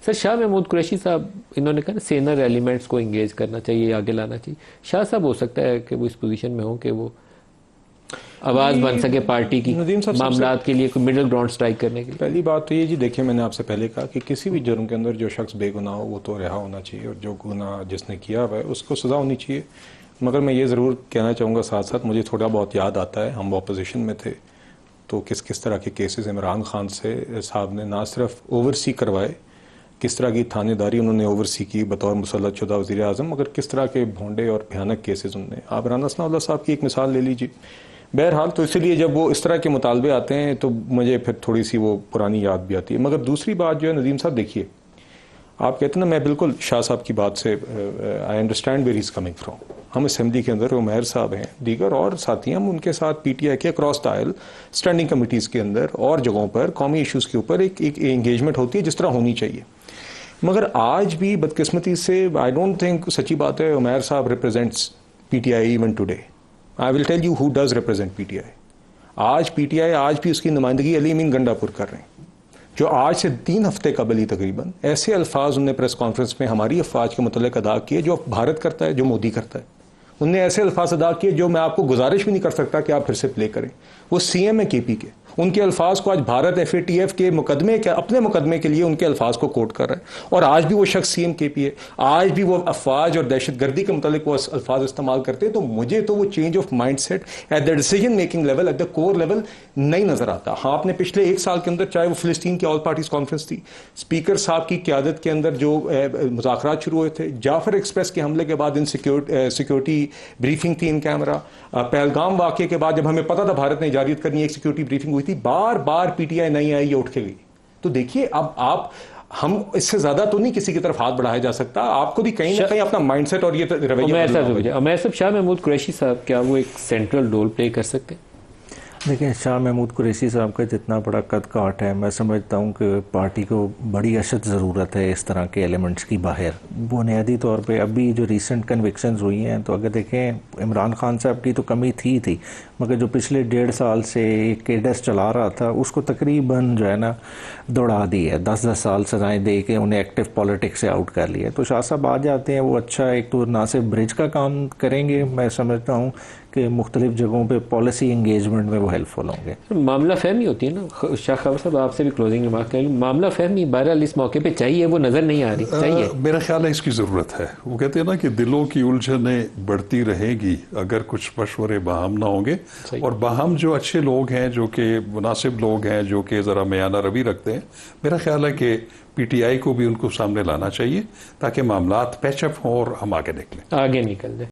Sir Shah Mahmood Qureshi साहब, इन्होंने कहा सेनर एलिमेंट्स को इंगेज करना चाहिए, आगे लाना चाहिए। शाह साहब हो सकता है कि वो इस पोजीशन में हो कि वो आवाज बन सके पार्टी की मामलात के लिए, कोई मिडिल ग्राउंड स्ट्राइक करने के लिए। पहली बात तो ये जी, देखिए मैंने आपसे पहले कहा कि किसी भी जुर्म के अंदर जो शख्स बेगुनाह हो वो तो रिहा होना चाहिए, और जो गुनाह जिसने किया हुआ है उसको सज़ा होनी चाहिए। मगर मैं ये ज़रूर कहना चाहूँगा साथ साथ, मुझे थोड़ा बहुत याद आता है, हम अपोजिशन में थे तो किस किस तरह के केसेस इमरान खान से साहब ने ना सिर्फ ओवरसी करवाए, किस तरह की थानेदारी उन्होंने ओवरसी की बतौर मुसल्लत शुदा वज़ीर आज़म, मगर किस तरह के भोंडे और भयानक केसेस उनने। आप राना सनाउल्लाह साहब की एक मिसाल ले लीजिए। बहरहाल तो इसलिए जब वो इस तरह के मुतालबे आते हैं तो मुझे फिर थोड़ी सी वो पुरानी याद भी आती है। मगर दूसरी बात जो है नदीम साहब, देखिए आप कहते हैं ना, मैं बिल्कुल शाह साहब की बात से I understand where is coming from. हम असेंबली के अंदर उमैर साहब हैं, दीगर और साथी, हम उनके साथ पीटीआई के across the aisle standing committees के अंदर और जगहों पर कौमी इशूज़ के ऊपर एक एंगेजमेंट होती है जिस तरह होनी चाहिए। मगर आज भी बदकिस्मती से आई डोंट थिंक, सच्ची बात है, उमैर साहब represents PTI even today. I will tell you who does represent PTI. आज पीटीआई आज भी उसकी नुमाइंदगी अली अमीन गंडापुर कर रहे हैं, जो आज से 3 हफ्ते कबल ही तकरीबन ऐसे अल्फाज उन्होंने प्रेस कॉन्फ्रेंस में हमारी अफवाज के मुतल्लिक अदा किए जो भारत करता है, जो मोदी करता है। उनने ऐसे अल्फाज अदा किए जो मैं आपको गुजारिश भी नहीं कर सकता कि आप फिर से प्ले करें। वो सीएम है केपी के, उनके अल्फाज को आज भारत एफएटीएफ के मुकदमे के, अपने मुकदमे के लिए उनके अल्फाज को कोट कर रहा है। और आज भी वो शख्स सीएम केपी है, आज भी वो अफवाज और दहशतगर्दी के मुतालिक वो अल्फाज इस्तेमाल करते हैं। तो मुझे तो वो change of mind set at the decision making level, at the core level नहीं नजर आता। हाँ, आपने पिछले 1 साल के अंदर, चाहे वो फिलिस्तीन की ऑल पार्टीज कॉन्फ्रेंस थी, स्पीकर साहब की क्यादत के अंदर जो मुज़ाकरात शुरू हुए थे, जाफर एक्सप्रेस के हमले के बाद इन सिक्योरिटी ब्रीफिंग थी इन कैमरा, पहलगाम वाक़े के बाद जब हमें पता था भारत ने इजारियत करनी, एक सिक्योरिटी ब्रीफिंग हुई थी, बार बार पीटीआई नहीं आई, ये उठ के गई। तो देखिए अब आप, हम इससे ज्यादा तो नहीं किसी की तरफ हाथ बढ़ाया जा सकता। आपको भी कहीं ना कहीं अपना माइंडसेट और ये रवैया। उमैर साहब, शाह महमूद कुरैशी साहब क्या वो एक सेंट्रल रोल प्ले कर सकते हैं? देखिए, शाह महमूद कुरैशी साहब का जितना बड़ा कद काट है, मैं समझता हूँ कि पार्टी को बड़ी अशद ज़रूरत है इस तरह के एलिमेंट्स की बाहर। बुनियादी तौर पे अभी जो रीसेंट कन्विक्शंस हुई हैं, तो अगर देखें इमरान खान साहब की तो कमी थी, मगर जो पिछले 1.5 साल से एक केडस चला रहा था उसको तकरीबन जो है ना दौड़ा दी है, 10-10 साल सजाएँ दे के उन्हें एक्टिव पॉलिटिक्स से आउट कर लिया। तो शाह साहब आ जाते हैं, वो अच्छा एक तो ना सिर्फ ब्रिज का काम करेंगे, मैं समझता हूँ कि मुख्तलिफ जगहों पे पॉलिसी इंगेजमेंट में वो हेल्पफुल होंगे। मामला फहमी होती है ना शाह खबर साहब, आपसे भी क्लोजिंग रिमार्क कर लूँ। मामला फहमी बहरहाल इस मौके पे चाहिए, वो नज़र नहीं आ रही। चाहिए, मेरा ख्याल है इसकी ज़रूरत है। वो कहते हैं ना कि दिलों की उलझनें बढ़ती रहेगी अगर कुछ मशवरे बाहम ना होंगे, और बाहम जो अच्छे लोग हैं, जो कि मुनासिब लोग हैं, जो कि ज़रा मयाना रवि रखते हैं, मेरा ख्याल है कि पीटीआई को भी उनको सामने लाना चाहिए ताकि मामलात पैचअप हों और हम आगे निकलें, आगे निकल जाए।